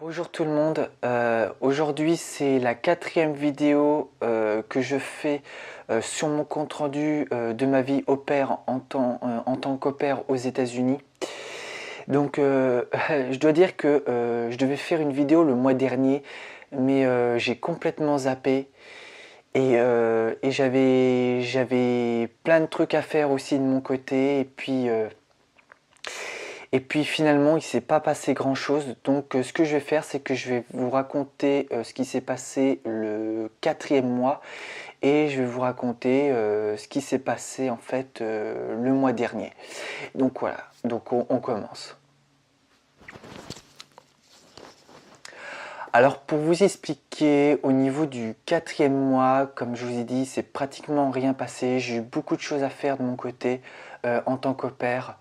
Bonjour tout le monde, aujourd'hui c'est la quatrième vidéo que je fais sur mon compte rendu de ma vie au pair en tant qu'au pair aux États-Unis. Donc je dois dire que je devais faire une vidéo le mois dernier, mais j'ai complètement zappé et j'avais plein de trucs à faire aussi de mon côté et puis finalement, il ne s'est pas passé grand-chose. Donc ce que je vais faire, c'est que je vais vous raconter ce qui s'est passé le quatrième mois et je vais vous raconter ce qui s'est passé en fait le mois dernier. Donc voilà, donc on commence. Alors pour vous expliquer, au niveau du quatrième mois, comme je vous ai dit, c'est pratiquement rien passé. J'ai eu beaucoup de choses à faire de mon côté en tant qu'au pair.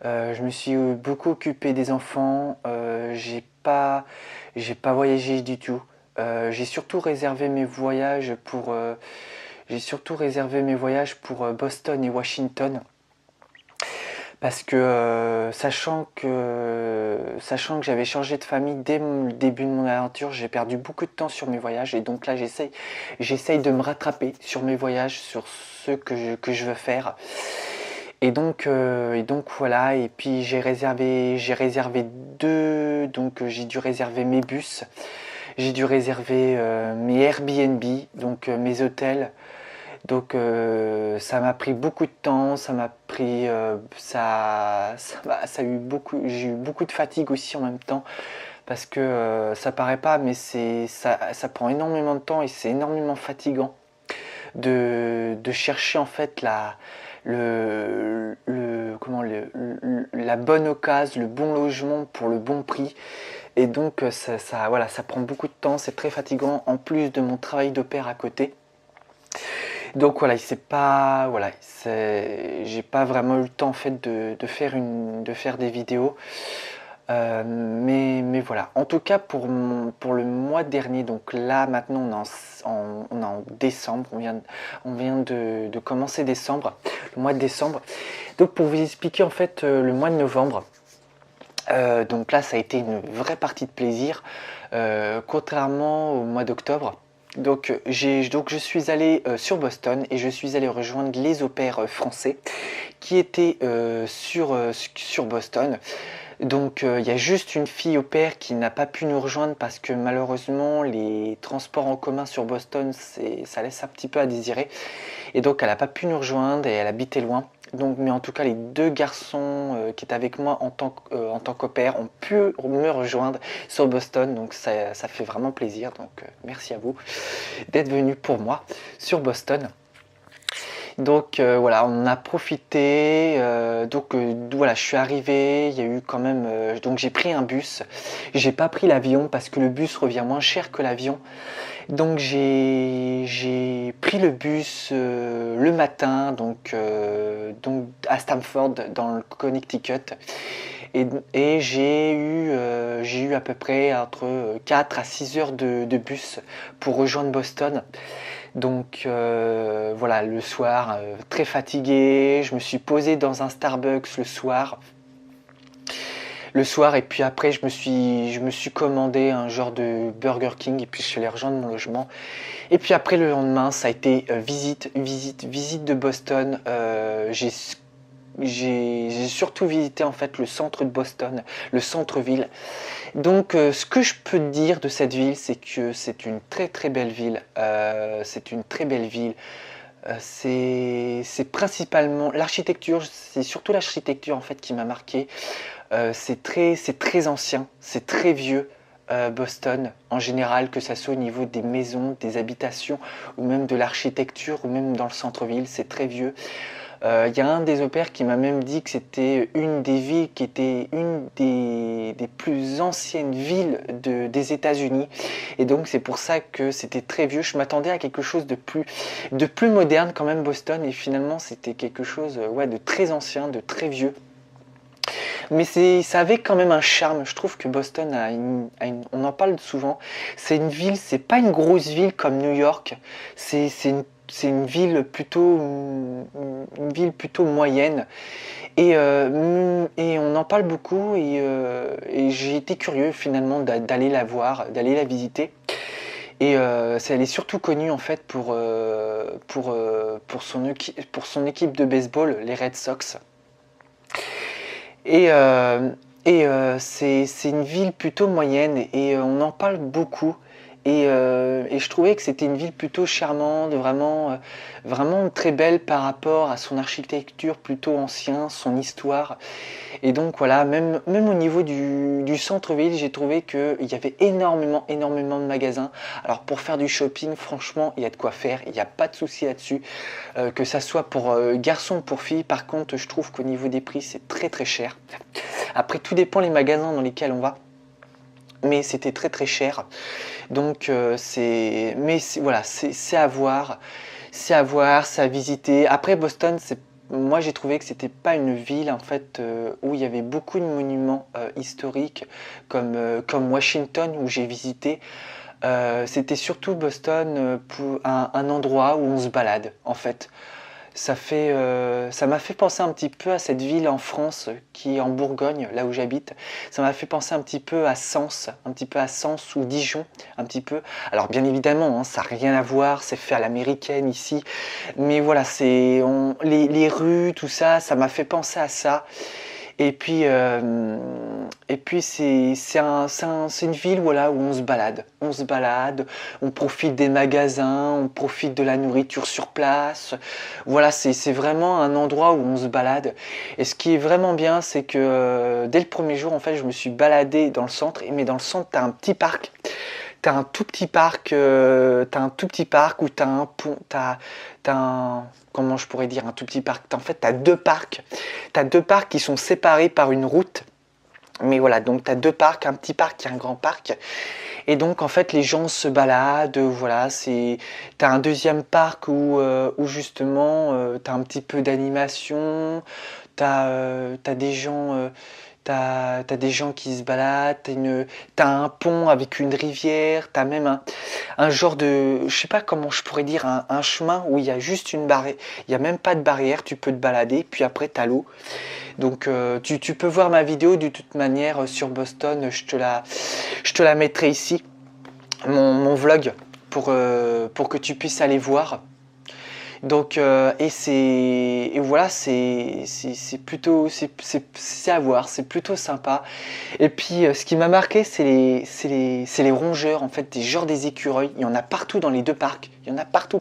Je me suis beaucoup occupé des enfants, j'ai pas voyagé du tout. J'ai surtout réservé mes voyages pour Boston et Washington parce que sachant que j'avais changé de famille dès le début de mon aventure, j'ai perdu beaucoup de temps sur mes voyages et donc là j'essaye de me rattraper sur mes voyages, sur ceux que je veux faire. Et donc voilà, et puis j'ai réservé deux, donc j'ai dû réserver mes bus, j'ai dû réserver mes Airbnb, donc mes hôtels. Donc ça m'a pris beaucoup de temps, j'ai eu beaucoup de fatigue aussi en même temps parce que ça paraît pas, mais ça prend énormément de temps et c'est énormément fatigant de chercher en fait la bonne occasion, le bon logement pour le bon prix. Et donc voilà, ça prend beaucoup de temps, c'est très fatigant en plus de mon travail de pair à côté. Donc voilà, j'ai pas vraiment eu le temps en fait de faire des vidéos. Mais voilà, en tout cas pour le mois dernier, donc là maintenant on est en décembre, on vient de commencer décembre, le mois de décembre. Donc pour vous expliquer en fait le mois de novembre, donc là ça a été une vraie partie de plaisir, contrairement au mois d'octobre. Donc je suis allé sur Boston et je suis allé rejoindre les au pairs français qui étaient sur Boston. Donc il y a juste une fille au pair qui n'a pas pu nous rejoindre parce que malheureusement les transports en commun sur Boston ça laisse un petit peu à désirer. Et donc elle n'a pas pu nous rejoindre et elle habitait loin. Donc, mais en tout cas les deux garçons qui étaient avec moi en tant qu'au pair ont pu me rejoindre sur Boston. Donc ça fait vraiment plaisir. Donc merci à vous d'être venus pour moi sur Boston. Donc voilà, on a profité. Voilà, je suis arrivé. Il y a eu quand même. Donc j'ai pris un bus. J'ai pas pris l'avion parce que le bus revient moins cher que l'avion. Donc j'ai pris le bus le matin, donc à Stamford dans le Connecticut. Et j'ai eu à peu près entre 4 à 6 heures de bus pour rejoindre Boston. Donc voilà, le soir, très fatigué, je me suis posé dans un Starbucks le soir et puis après je me suis commandé un genre de Burger King et puis je suis allé rejoindre mon logement. Et puis après le lendemain, ça a été visite de Boston. J'ai surtout visité en fait le centre de Boston, le centre-ville. Donc ce que je peux dire de cette ville, c'est que c'est une très très belle ville. C'est une très belle ville. C'est principalement l'architecture, c'est surtout l'architecture en fait qui m'a marqué. C'est très ancien, c'est très vieux. Boston en général, que ça soit au niveau des maisons, des habitations ou même de l'architecture ou même dans le centre-ville, c'est très vieux. Il y a un des au pairs qui m'a même dit que c'était une des villes qui était une des plus anciennes villes des États-Unis. Et donc c'est pour ça que c'était très vieux. Je m'attendais à quelque chose de plus moderne quand même Boston. Et finalement c'était quelque chose de très ancien, de très vieux. Mais ça avait quand même un charme. Je trouve que Boston on en parle souvent. C'est une ville, c'est pas une grosse ville comme New York. C'est c'est une ville plutôt moyenne. Et on en parle beaucoup et j'ai été curieux finalement d'aller la voir, d'aller la visiter. Et elle est surtout connue en fait pour son équipe de baseball, les Red Sox. Et, c'est une ville plutôt moyenne et on en parle beaucoup. Et je trouvais que c'était une ville plutôt charmante, vraiment très belle par rapport à son architecture plutôt ancienne, son histoire. Et donc voilà, même au niveau du centre-ville, j'ai trouvé qu'il y avait énormément de magasins. Alors pour faire du shopping, franchement, il y a de quoi faire, il n'y a pas de souci là-dessus. Que ça soit pour garçons ou pour filles, par contre, je trouve qu'au niveau des prix, c'est très cher. Après, tout dépend les magasins dans lesquels on va. Mais c'était très cher. Donc voilà, c'est à voir. C'est à voir, c'est à visiter. Après Boston, moi j'ai trouvé que c'était pas une ville en fait où il y avait beaucoup de monuments historiques comme Washington où j'ai visité. C'était surtout Boston pour un endroit où on se balade en fait. Ça m'a fait penser un petit peu à cette ville en France qui est en Bourgogne, là où j'habite. Ça m'a fait penser un petit peu à Sens, ou Dijon, un petit peu. Alors bien évidemment, hein, ça n'a rien à voir, c'est fait à l'américaine ici. Mais voilà, les rues, tout ça, ça m'a fait penser à ça. Et puis c'est une ville voilà, où on se balade, on profite des magasins, on profite de la nourriture sur place. Voilà, c'est vraiment un endroit où on se balade. Et ce qui est vraiment bien, c'est que dès le premier jour, en fait, je me suis baladé dans le centre. Mais dans le centre, tu as un petit parc. T'as un tout petit parc, où t'as un pont, comment je pourrais dire, un tout petit parc. En fait, t'as deux parcs. T'as deux parcs qui sont séparés par une route. Mais voilà, donc t'as deux parcs, un petit parc et un grand parc. Et donc en fait les gens se baladent, voilà, t'as un deuxième parc où justement t'as un petit peu d'animation, t'as des gens, t'as des gens qui se baladent, t'as un pont avec une rivière, t'as même un genre de, je sais pas comment je pourrais dire, un chemin où il y a juste une barrière, il n'y a même pas de barrière, tu peux te balader, puis après t'as l'eau. Donc tu peux voir ma vidéo de toute manière sur Boston, je te la mettrai ici, mon vlog, pour que tu puisses aller voir. Donc et voilà, c'est plutôt c'est à voir, c'est plutôt sympa. Et puis ce qui m'a marqué, c'est les rongeurs en fait, des écureuils. Il y en a partout dans les deux parcs. Il y en a partout.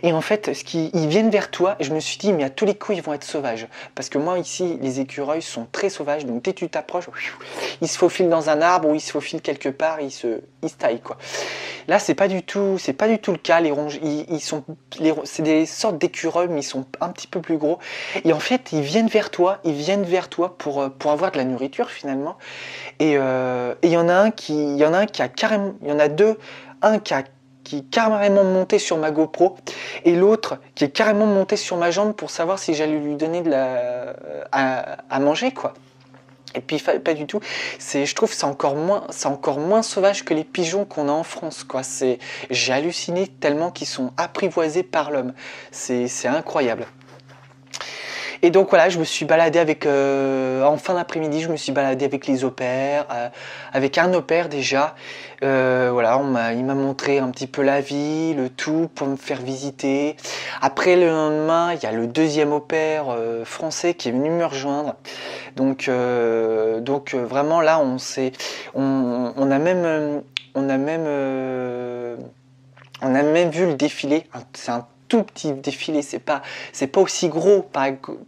Et en fait, ils viennent vers toi. Et je me suis dit, mais à tous les coups, ils vont être sauvages. Parce que moi, ici, les écureuils sont très sauvages. Donc, dès que tu t'approches, ils se faufilent dans un arbre ou ils se faufilent quelque part. Ils se taillent, quoi. Là, c'est pas du tout le cas. C'est des sortes d'écureuils, mais ils sont un petit peu plus gros. Et en fait, ils viennent vers toi. Pour avoir de la nourriture, finalement. Et il y en a deux. Un qui est carrément monté sur ma GoPro et l'autre qui est carrément monté sur ma jambe pour savoir si j'allais lui donner à manger, quoi. Et puis pas du tout. Je trouve que c'est encore moins sauvage que les pigeons qu'on a en France, quoi. J'ai halluciné tellement qu'ils sont apprivoisés par l'homme. C'est incroyable. Et donc voilà, je me suis baladé en fin d'après-midi, je me suis baladé avec les au-pairs, avec un au-pair déjà. Voilà, il m'a montré un petit peu la vie, le tout pour me faire visiter. Après le lendemain, il y a le deuxième au-pair français qui est venu me rejoindre. Donc vraiment là, on a même vu le défilé. C'est un tout petit défilé, c'est pas aussi gros par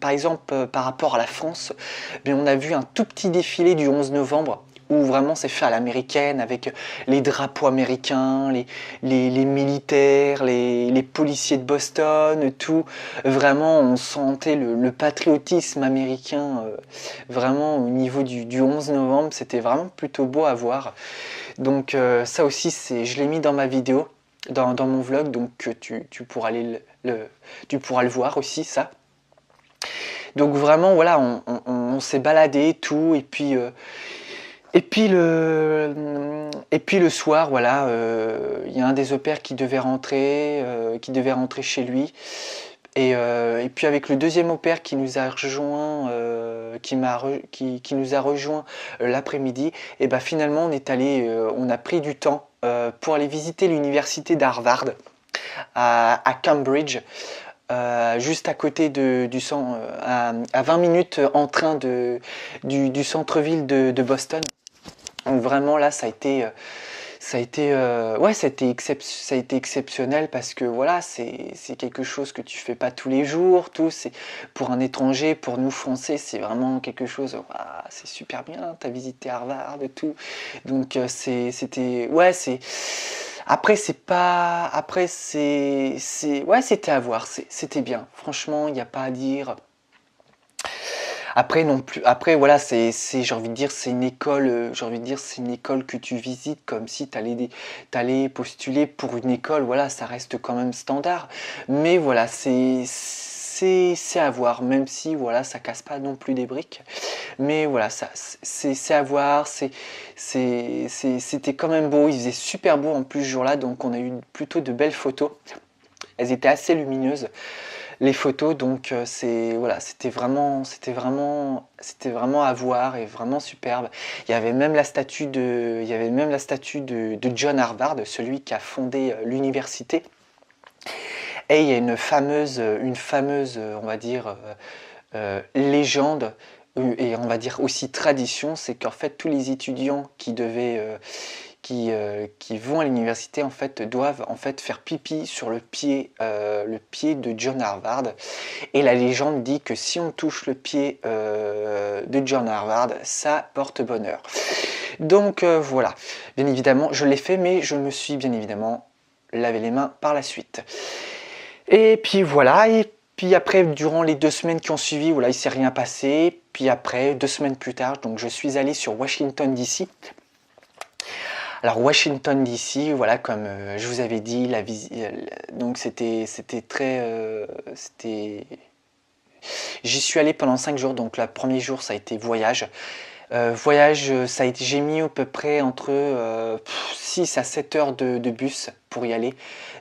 exemple par rapport à la France, mais on a vu un tout petit défilé du 11 novembre où vraiment c'est fait à l'américaine avec les drapeaux américains, les militaires, les policiers de Boston, tout. Vraiment, on sentait le patriotisme américain vraiment au niveau du 11 novembre. C'était vraiment plutôt beau à voir. Donc ça aussi, je l'ai mis dans ma vidéo. Dans mon vlog, donc tu pourras tu pourras le voir aussi, ça. Donc vraiment, voilà, on s'est baladé, tout, et puis Et puis le soir, voilà, il y a un des au pairs qui devait rentrer chez lui. Et puis avec le deuxième au pair qui nous a rejoint, qui nous a rejoint l'après-midi, et ben finalement on a pris du temps pour aller visiter l'université d'Harvard à Cambridge, juste à côté à 20 minutes en train du centre-ville de Boston. Donc vraiment là ça a été exceptionnel parce que voilà, c'est quelque chose que tu fais pas tous les jours, c'est pour un étranger, pour nous Français, c'est vraiment quelque chose, c'est super bien, t'as visité Harvard et tout. Donc c'était à voir, c'était bien. Franchement, il n'y a pas à dire. Après non plus. Après voilà, j'ai envie de dire c'est une école. J'ai envie de dire c'est une école que tu visites comme si t'allais postuler pour une école. Voilà, ça reste quand même standard. Mais voilà, c'est à voir. Même si voilà, ça casse pas non plus des briques. Mais voilà, c'est à voir. C'était quand même beau. Il faisait super beau en plus ce jour-là, donc on a eu plutôt de belles photos. Elles étaient assez lumineuses, les photos, donc c'était vraiment à voir et vraiment superbe. Il y avait même la statue de John Harvard, celui qui a fondé l'université. Et il y a une fameuse on va dire légende, et on va dire aussi tradition, c'est qu'en fait tous les étudiants qui vont à l'université en fait doivent en fait faire pipi sur le pied de John Harvard, et la légende dit que si on touche le pied de John Harvard, ça porte bonheur. Donc voilà, bien évidemment je l'ai fait, mais je me suis bien évidemment lavé les mains par la suite. Et puis voilà, et puis après, durant les 2 semaines qui ont suivi, voilà, il ne s'est rien passé. Puis après, 2 semaines plus tard, donc je suis allé sur Washington DC. Alors Washington DC, voilà, comme je vous avais dit, donc c'était très, j'y suis allé pendant 5 jours. Donc le premier jour, ça a été voyage. J'ai mis à peu près entre 6 à 7 heures de bus pour y aller,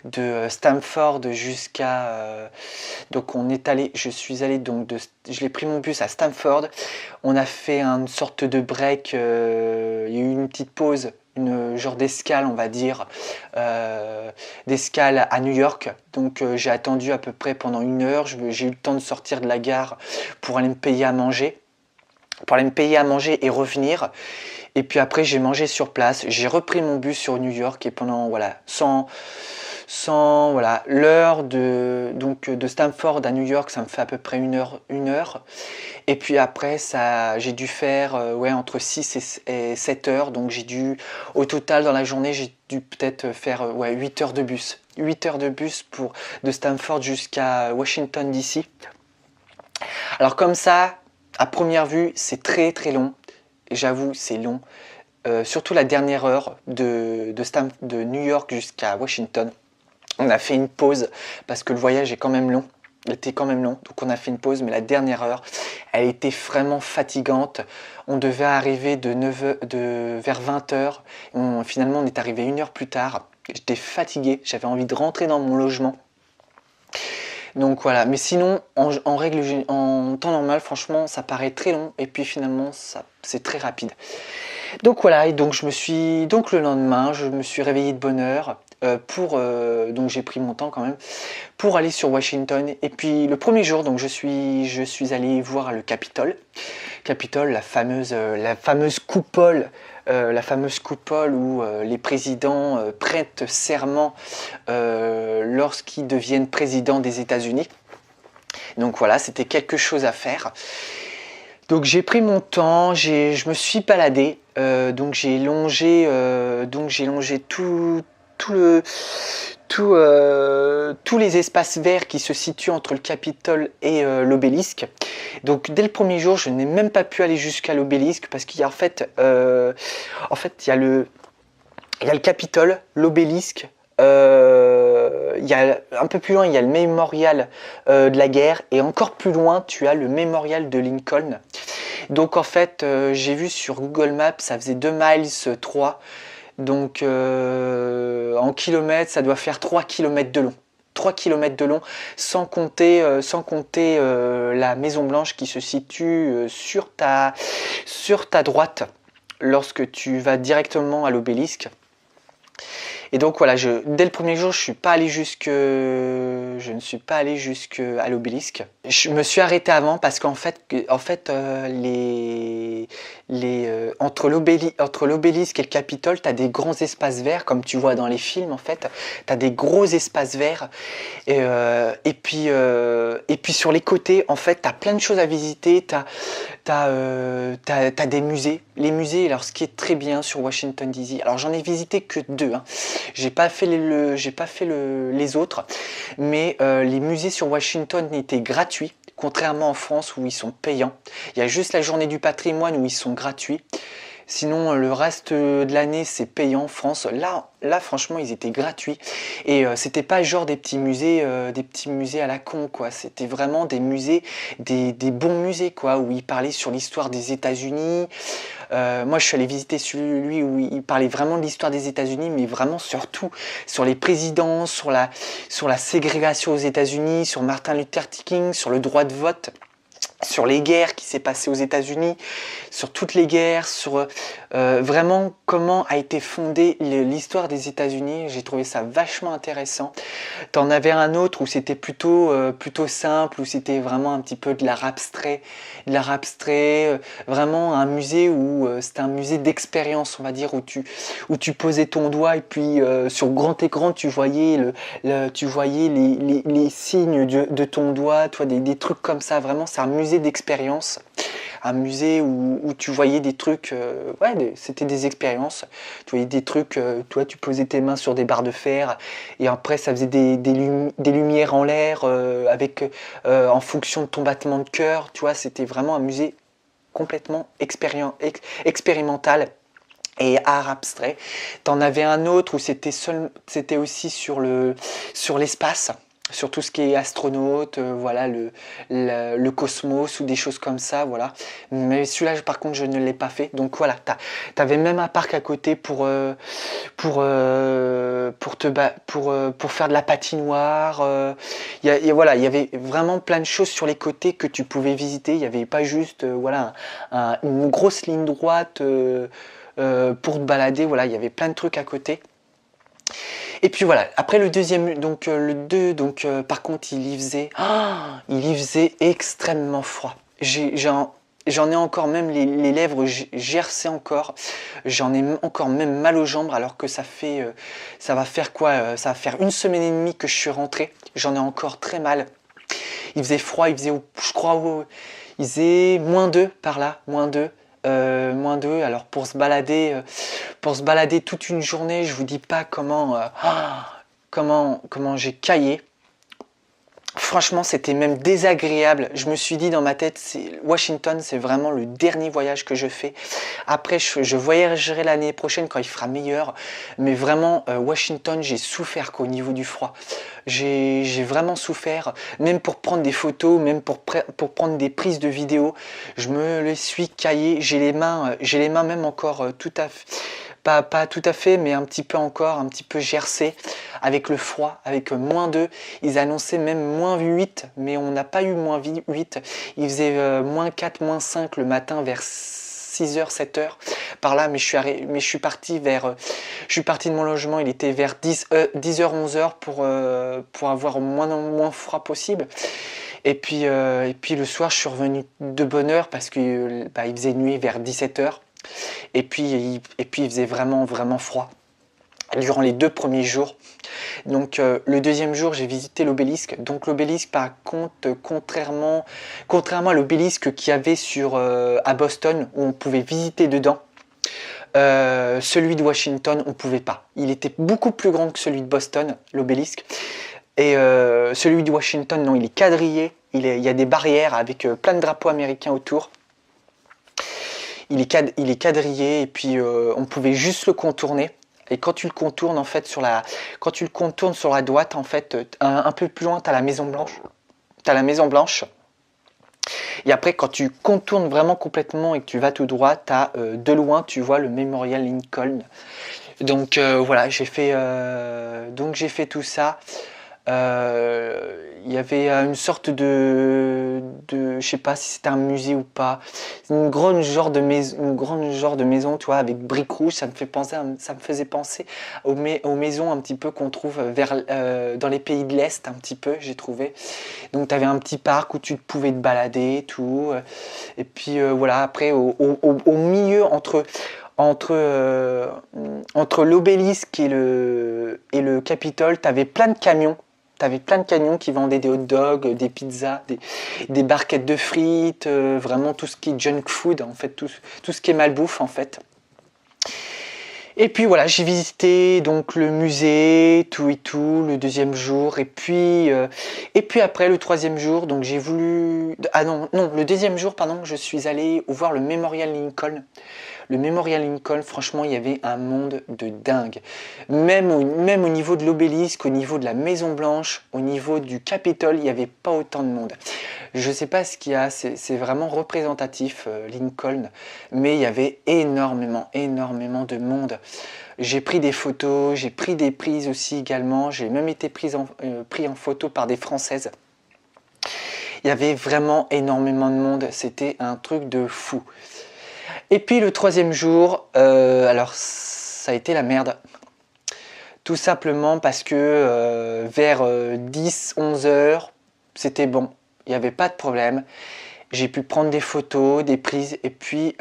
de Stamford jusqu'à... donc je l'ai pris mon bus à Stamford, on a fait une sorte de break, il y a eu une petite pause, une genre d'escale on va dire, d'escale à New York. Donc j'ai attendu à peu près pendant 1 heure, j'ai eu le temps de sortir de la gare pour aller me payer à manger. Et revenir. Et puis après j'ai mangé sur place, j'ai repris mon bus sur New York, et pendant l'heure de Stamford à New York, ça me fait à peu près 1 heure. Et puis après j'ai dû faire entre 6 et 7 heures. Donc au total dans la journée, j'ai dû peut-être faire 8 heures de bus. 8 heures de bus de Stamford jusqu'à Washington DC. Alors comme ça, à première vue, c'est très très long. J'avoue, c'est long. Surtout la dernière heure de New York jusqu'à Washington. On a fait une pause parce que le voyage est quand même long. Il était quand même long, donc on a fait une pause. Mais la dernière heure, elle était vraiment fatigante. On devait arriver vers 20h. Finalement, on est arrivé 1 heure plus tard. J'étais fatigué, j'avais envie de rentrer dans mon logement. Donc voilà, mais sinon, en temps normal, franchement, ça paraît très long, et puis finalement, c'est très rapide. Donc voilà, et donc le lendemain, je me suis réveillé de bonne heure, donc j'ai pris mon temps quand même, pour aller sur Washington. Et puis le premier jour, donc je suis allé voir le Capitole, la fameuse coupole. Où les présidents prêtent serment lorsqu'ils deviennent présidents des États-Unis. Donc voilà, c'était quelque chose à faire. Donc j'ai pris mon temps, je me suis baladé, donc j'ai longé tous les espaces verts qui se situent entre le Capitole et l'obélisque. Donc dès le premier jour, je n'ai même pas pu aller jusqu'à l'obélisque parce qu'il y a il y a le Capitole, l'obélisque. Il y a un peu plus loin, il y a le mémorial de la guerre, et encore plus loin, tu as le mémorial de Lincoln. Donc en fait, j'ai vu sur Google Maps, ça faisait 2 miles 3. Donc en kilomètres, ça doit faire 3 km de long. 3 km de long, sans compter la Maison Blanche qui se situe sur ta droite lorsque tu vas directement à l'obélisque. Et donc voilà, dès le premier jour, je ne suis pas allé jusqu'à l'obélisque. Je me suis arrêté avant parce qu'en fait, entre l'obélisque et le Capitole, tu as des grands espaces verts, comme tu vois dans les films en fait. Tu as des gros espaces verts. Et puis sur les côtés, en fait, tu as plein de choses à visiter. T'as des musées. Les musées, alors ce qui est très bien sur Washington DC, alors j'en ai visité que 2, hein. J'ai pas fait les autres, mais les musées sur Washington étaient gratuits, contrairement en France où ils sont payants. Il y a juste la journée du patrimoine où ils sont gratuits. Sinon, le reste de l'année, c'est payant en France. Là, franchement, ils étaient gratuits. Et c'était pas genre des petits musées à la con, quoi. C'était vraiment des musées, des bons musées, quoi, où ils parlaient sur l'histoire des États-Unis. Moi, je suis allé visiter celui où il parlait vraiment de l'histoire des États-Unis, mais vraiment surtout sur les présidents, sur la ségrégation aux États-Unis, sur Martin Luther King, sur le droit de vote, sur les guerres qui s'est passées aux États-Unis, sur toutes les guerres, sur vraiment comment a été fondée l'histoire des États-Unis. J'ai trouvé ça vachement intéressant. T'en avais un autre où c'était plutôt simple, où c'était vraiment un petit peu de l'art abstrait, vraiment un musée où c'était un musée d'expérience, on va dire, où tu posais ton doigt et puis sur grand écran tu voyais les signes de ton doigt, toi, des trucs comme ça. Vraiment, c'est un musée d'expérience. Un musée où tu voyais des trucs, c'était des expériences. Tu voyais des trucs, toi tu posais tes mains sur des barres de fer et après ça faisait des lumières en l'air en fonction de ton battement de cœur. Tu vois, c'était vraiment un musée complètement expérimental et art abstrait. T'en avais un autre où c'était aussi sur l'espace, sur tout ce qui est astronaute, voilà, le cosmos ou des choses comme ça, voilà. Mais celui-là, par contre, je ne l'ai pas fait. Donc voilà, t'avais même un parc à côté pour faire de la patinoire. Voilà, il y avait vraiment plein de choses sur les côtés que tu pouvais visiter. Il n'y avait pas juste, voilà, une grosse ligne droite pour te balader. Voilà, il y avait plein de trucs à côté. Et puis voilà, après le deuxième, donc le 2, donc par contre il y faisait extrêmement froid. J'en ai encore même les lèvres gercées encore. J'en ai encore même mal aux jambes alors que ça va faire quoi ça va faire 1 semaine et demie que je suis rentré. J'en ai encore très mal. Il faisait froid, je crois, il faisait -2 par là, -2. -2, alors pour se balader toute une journée, je vous dis pas comment j'ai caillé. Franchement, c'était même désagréable. Je me suis dit dans ma tête, Washington, c'est vraiment le dernier voyage que je fais. Après, je voyagerai l'année prochaine quand il fera meilleur. Mais vraiment, Washington, j'ai souffert qu'au niveau du froid. J'ai vraiment souffert, même pour prendre des photos, même pour prendre des prises de vidéos. Je me les suis caillé. J'ai les mains même encore tout à fait. Pas tout à fait, mais un petit peu gercé avec le froid, avec -2. Ils annonçaient même -8, mais on n'a pas eu -8. Il faisait -4, -5 le matin vers 6h, 7h par là, mais je suis parti de mon logement, il était vers 10h, 11h pour avoir moins froid possible. Et puis le soir, je suis revenu de bonne heure parce que il faisait nuit vers 17h. Et puis il faisait vraiment, vraiment froid durant les 2 premiers jours. Donc le deuxième jour, j'ai visité l'obélisque. Donc l'obélisque, par contre, contrairement à l'obélisque qu'il y avait à Boston, où on pouvait visiter dedans, celui de Washington, on ne pouvait pas. Il était beaucoup plus grand que celui de Boston, l'obélisque. Et celui de Washington, non, il est quadrillé. Il y a des barrières avec plein de drapeaux américains autour. Il est quadrillé et puis on pouvait juste le contourner. Et quand tu le contournes en fait sur la droite, en fait, un peu plus loin, tu as la Maison Blanche. Et après, quand tu contournes vraiment complètement et que tu vas tout droit, de loin, tu vois le Memorial Lincoln. Donc voilà, j'ai fait tout ça. Il y avait une sorte je sais pas si c'était un musée ou pas, une grande genre de maison, tu vois, avec briques rouges. Ça me faisait penser aux maisons un petit peu qu'on trouve dans les pays de l'Est, un petit peu, j'ai trouvé. Donc tu avais un petit parc où tu pouvais te balader, tout. Et puis voilà, après au milieu entre l'obélisque et le Capitole, tu avais plein de camions. T'avais plein de camions qui vendaient des hot dogs, des pizzas, des barquettes de frites, vraiment tout ce qui est junk food, en fait, tout ce qui est malbouffe, en fait. Et puis voilà, j'ai visité donc le musée, tout et tout, le deuxième jour. Et puis après, le troisième jour, donc j'ai voulu... Ah non, non, le deuxième jour, pardon, je suis allé voir le Memorial Lincoln. Le Memorial Lincoln, franchement, il y avait un monde de dingue. Même au niveau de l'obélisque, au niveau de la Maison Blanche, au niveau du Capitole, il n'y avait pas autant de monde. Je ne sais pas ce qu'il y a, c'est vraiment représentatif, Lincoln, mais il y avait énormément de monde. J'ai pris des photos, j'ai pris des prises aussi également, j'ai même été pris en photo par des Françaises. Il y avait vraiment énormément de monde, c'était un truc de fou. Et puis le troisième jour, alors ça a été la merde. Tout simplement parce que vers 10-11 heures, c'était bon. Il n'y avait pas de problème. J'ai pu prendre des photos, des prises. Et puis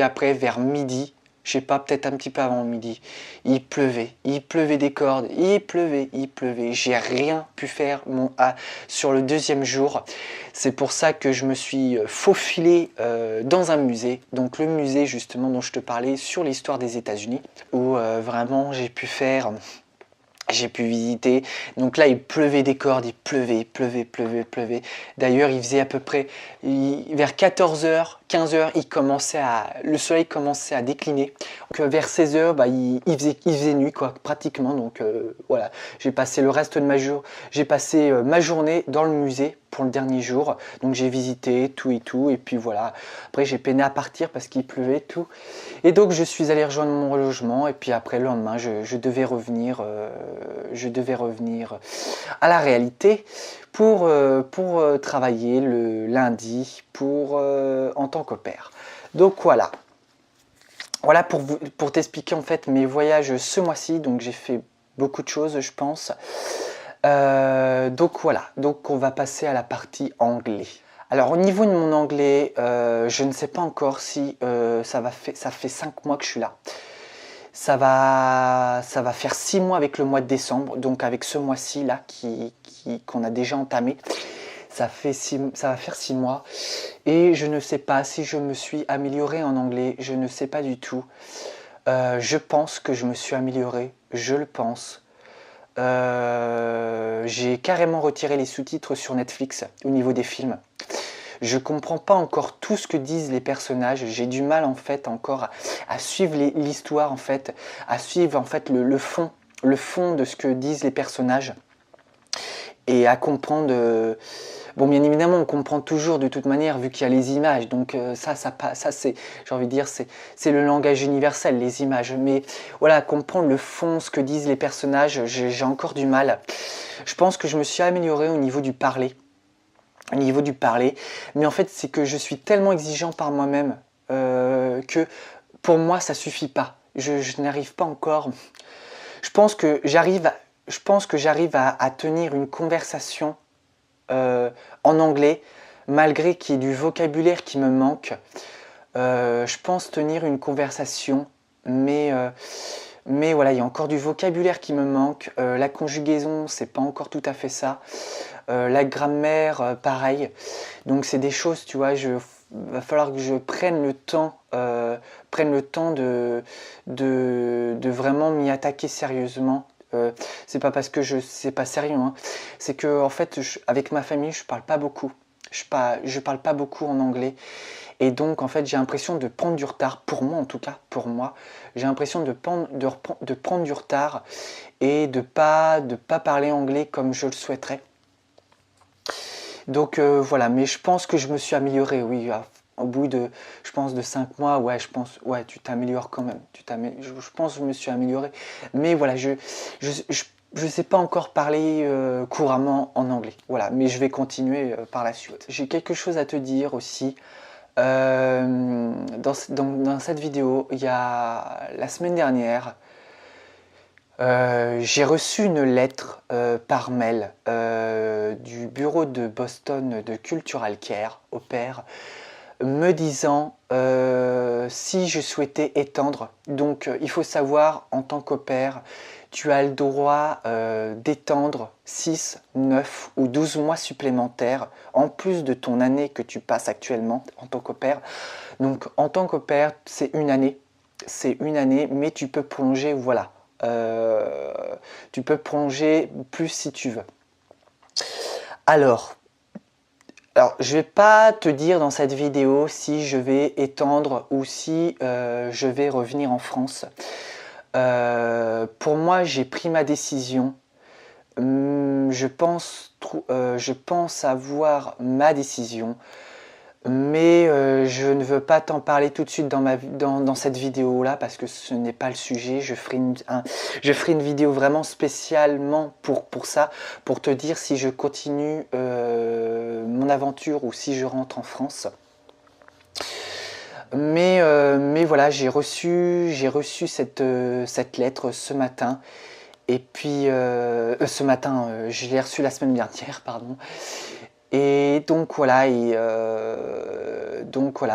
après, vers midi, je sais pas, peut-être un petit peu avant midi, il pleuvait. Il pleuvait des cordes. Il pleuvait. J'ai rien pu faire sur le deuxième jour. C'est pour ça que je me suis faufilé dans un musée. Donc le musée justement dont je te parlais sur l'histoire des États-Unis. Où vraiment j'ai pu visiter. Donc là, il pleuvait des cordes, il pleuvait. D'ailleurs, il faisait à peu près vers 14h, 15h, le soleil commençait à décliner. Donc vers 16h, bah, il faisait nuit, quoi, pratiquement. Donc voilà, j'ai passé le reste de j'ai passé ma journée dans le musée pour le dernier jour. Donc j'ai visité tout et tout. Et puis voilà, après j'ai peiné à partir parce qu'il pleuvait tout. Et donc je suis allé rejoindre mon logement. Et puis après, le lendemain, je devais revenir à la réalité pour travailler le lundi en tant qu'au-pair. Donc voilà. Voilà pour t'expliquer en fait mes voyages ce mois-ci. Donc j'ai fait beaucoup de choses, je pense. Donc voilà. Donc on va passer à la partie anglais. Alors au niveau de mon anglais, je ne sais pas encore si ça fait 5 mois que je suis là. Ça va faire 6 mois avec le mois de décembre, donc avec ce mois-ci là qu'on a déjà entamé. Ça va faire 6 mois et je ne sais pas si je me suis amélioré en anglais, je ne sais pas du tout. Je pense que je me suis amélioré, je le pense. J'ai carrément retiré les sous-titres sur Netflix au niveau des films. Je comprends pas encore tout ce que disent les personnages. J'ai du mal en fait encore à suivre l'histoire en fait, à suivre en fait le fond de ce que disent les personnages et à comprendre. Bon, bien évidemment, on comprend toujours de toute manière vu qu'il y a les images. Donc ça c'est, j'ai envie de dire, c'est le langage universel, les images. Mais voilà, comprendre le fond, ce que disent les personnages, j'ai encore du mal. Je pense que je me suis amélioré au niveau du parler. Mais en fait c'est que je suis tellement exigeant par moi-même que pour moi ça suffit pas, je n'arrive pas encore, je pense que j'arrive à tenir une conversation en anglais malgré qu'il y ait du vocabulaire qui me manque. Je pense tenir une conversation mais voilà, il y a encore du vocabulaire qui me manque. La conjugaison, c'est pas encore tout à fait ça. La grammaire, pareil. Donc c'est des choses, tu vois, va falloir que je prenne le temps, de vraiment m'y attaquer sérieusement. C'est pas parce que c'est pas sérieux, hein. C'est que en fait, avec ma famille, je parle pas beaucoup. Je parle pas beaucoup en anglais. Et donc en fait j'ai l'impression de prendre du retard, pour moi en tout cas, pour moi, j'ai l'impression de prendre du retard et de pas parler anglais comme je le souhaiterais. Donc voilà, mais je pense que je me suis amélioré, oui, au bout de, je pense, de 5 mois, ouais, je pense, ouais, tu t'améliores quand même. Je pense que je me suis amélioré. Mais voilà, je sais pas encore parler couramment en anglais. Voilà, mais je vais continuer par la suite. J'ai quelque chose à te dire aussi. Dans cette vidéo, il y a la semaine dernière, j'ai reçu une lettre par mail du bureau de Boston de Cultural Care, au pair, me disant si je souhaitais étendre. Donc il faut savoir, en tant qu'au pair, tu as le droit d'étendre 6, 9 ou 12 mois supplémentaires en plus de ton année que tu passes actuellement en tant qu'au pair. Donc en tant qu'au pair, c'est une année. C'est une année, mais tu peux prolonger, voilà. Tu peux prolonger plus si tu veux. Alors, je vais pas te dire dans cette vidéo si je vais étendre ou si je vais revenir en France. Pour moi, j'ai pris ma décision. Je pense avoir ma décision. Mais je ne veux pas t'en parler tout de suite dans cette vidéo là parce que ce n'est pas le sujet. Je ferai une vidéo vraiment spécialement pour ça, pour te dire si je continue mon aventure ou si je rentre en France. Mais voilà, j'ai reçu cette lettre ce matin. Et puis ce matin, je l'ai reçue la semaine dernière, pardon. Et donc voilà,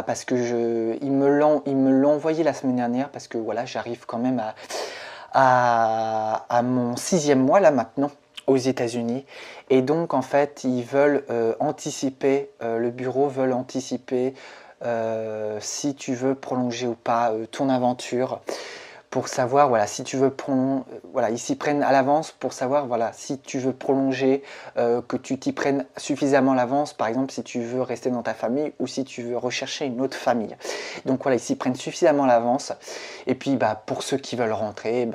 parce que ils me l'ont envoyé la semaine dernière parce que voilà, j'arrive quand même à mon 6e mois là maintenant aux États-Unis. Et donc en fait, ils veulent anticiper, le bureau veut anticiper si tu veux prolonger ou pas ton aventure. Pour savoir, voilà, si tu veux voilà, ils s'y prennent à l'avance pour savoir, voilà, si tu veux prolonger, que tu t'y prennes suffisamment à l'avance, par exemple, si tu veux rester dans ta famille ou si tu veux rechercher une autre famille. Donc voilà, ils s'y prennent suffisamment à l'avance. Et puis, pour ceux qui veulent rentrer,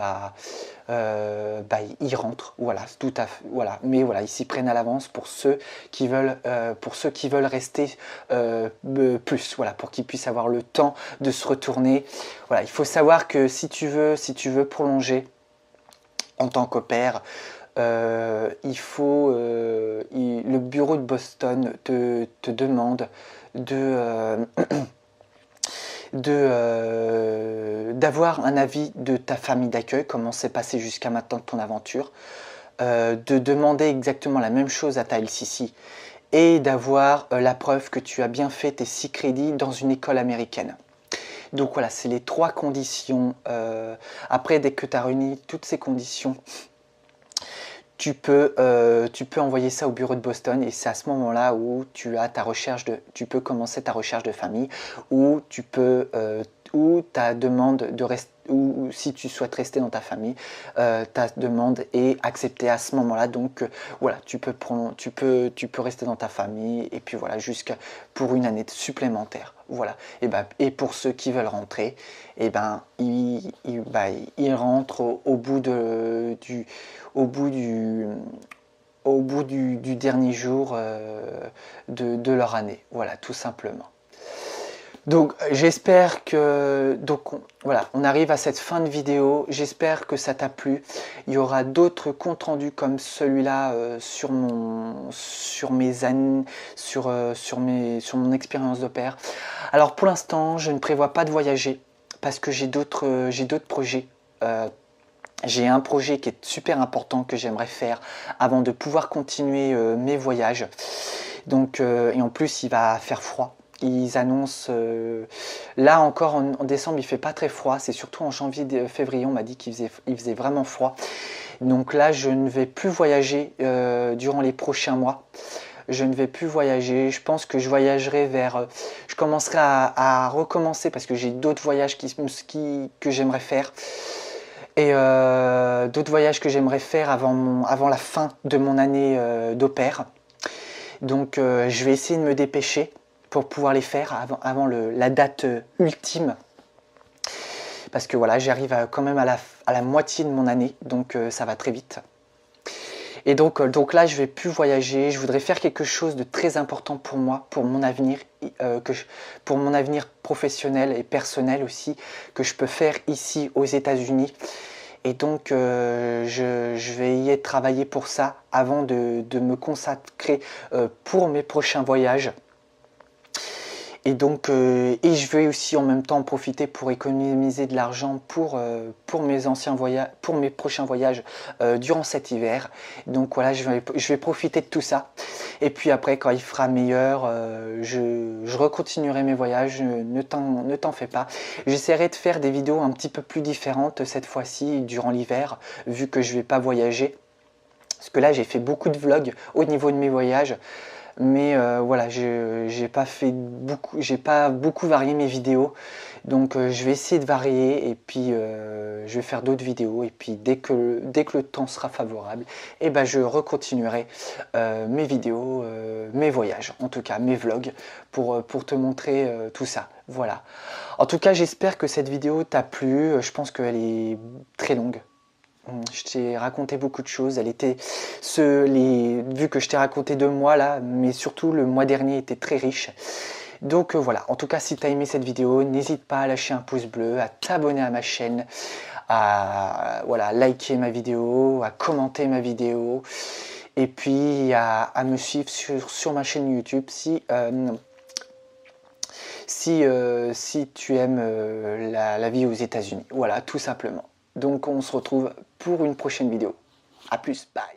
ils rentrent, voilà, tout à fait, voilà. Mais voilà, ils s'y prennent à l'avance pour ceux qui veulent rester plus, voilà, pour qu'ils puissent avoir le temps de se retourner. Voilà, il faut savoir que si tu veux prolonger en tant qu'au pair, le bureau de Boston te demande d'avoir un avis de ta famille d'accueil, comment s'est passé jusqu'à maintenant ton aventure, de demander exactement la même chose à ta LCC et d'avoir la preuve que tu as bien fait tes 6 crédits dans une école américaine. Donc voilà, c'est les 3 conditions. Après, dès que tu as réuni toutes ces conditions, tu peux envoyer ça au bureau de Boston et c'est à ce moment-là où tu peux commencer ta recherche de famille, ou ta demande de rester, ou si tu souhaites rester dans ta famille, ta demande est acceptée à ce moment-là. Donc voilà, tu peux rester dans ta famille et puis voilà, pour une année supplémentaire. Voilà. Et pour ceux qui veulent rentrer, ils rentrent au bout du dernier jour de leur année. Voilà, tout simplement. Donc j'espère que voilà, on arrive à cette fin de vidéo. J'espère que ça t'a plu. Il y aura d'autres comptes rendus comme celui-là sur mon expérience de pair. Alors pour l'instant, je ne prévois pas de voyager parce que j'ai d'autres projets. J'ai un projet qui est super important que j'aimerais faire avant de pouvoir continuer mes voyages. Donc, et en plus, il va faire froid. Ils annoncent, là encore en décembre, il fait pas très froid. C'est surtout en janvier, février, on m'a dit qu'il faisait vraiment froid. Donc là, je ne vais plus voyager durant les prochains mois. Je ne vais plus voyager. Je pense que je voyagerai je commencerai à recommencer parce que j'ai d'autres voyages que j'aimerais faire. Et d'autres voyages que j'aimerais faire avant la fin de mon année d'au pair. Donc je vais essayer de me dépêcher pour pouvoir les faire avant la date ultime. Parce que voilà, j'arrive quand même à la moitié de mon année, donc ça va très vite. Et donc là, je vais plus voyager. Je voudrais faire quelque chose de très important pour moi, pour mon avenir, pour mon avenir professionnel et personnel aussi, que je peux faire ici aux États-Unis. Et donc, je vais y être travaillé pour ça avant de me consacrer pour mes prochains voyages. Et donc, et je vais aussi en même temps en profiter pour économiser de l'argent pour mes anciens voyages, pour mes prochains voyages durant cet hiver. Donc voilà, je vais profiter de tout ça. Et puis après, quand il fera meilleur, je recontinuerai mes voyages, ne t'en fais pas. J'essaierai de faire des vidéos un petit peu plus différentes cette fois-ci durant l'hiver, vu que je ne vais pas voyager. Parce que là, j'ai fait beaucoup de vlogs au niveau de mes voyages. Mais voilà, j'ai pas beaucoup varié mes vidéos. Donc je vais essayer de varier et puis je vais faire d'autres vidéos. Et puis dès que le temps sera favorable, et ben, je recontinuerai mes vidéos, mes voyages, en tout cas mes vlogs, pour te montrer tout ça. Voilà. En tout cas, j'espère que cette vidéo t'a plu. Je pense qu'elle est très longue. Je t'ai raconté beaucoup de choses. Vu que je t'ai raconté 2 mois là, mais surtout le mois dernier était très riche. Donc voilà, en tout cas si tu as aimé cette vidéo, n'hésite pas à lâcher un pouce bleu, à t'abonner à ma chaîne, à voilà, liker ma vidéo, à commenter ma vidéo, et puis à me suivre sur ma chaîne YouTube si tu aimes la vie aux États-Unis. Voilà, tout simplement. Donc on se retrouve pour une prochaine vidéo. A plus, bye.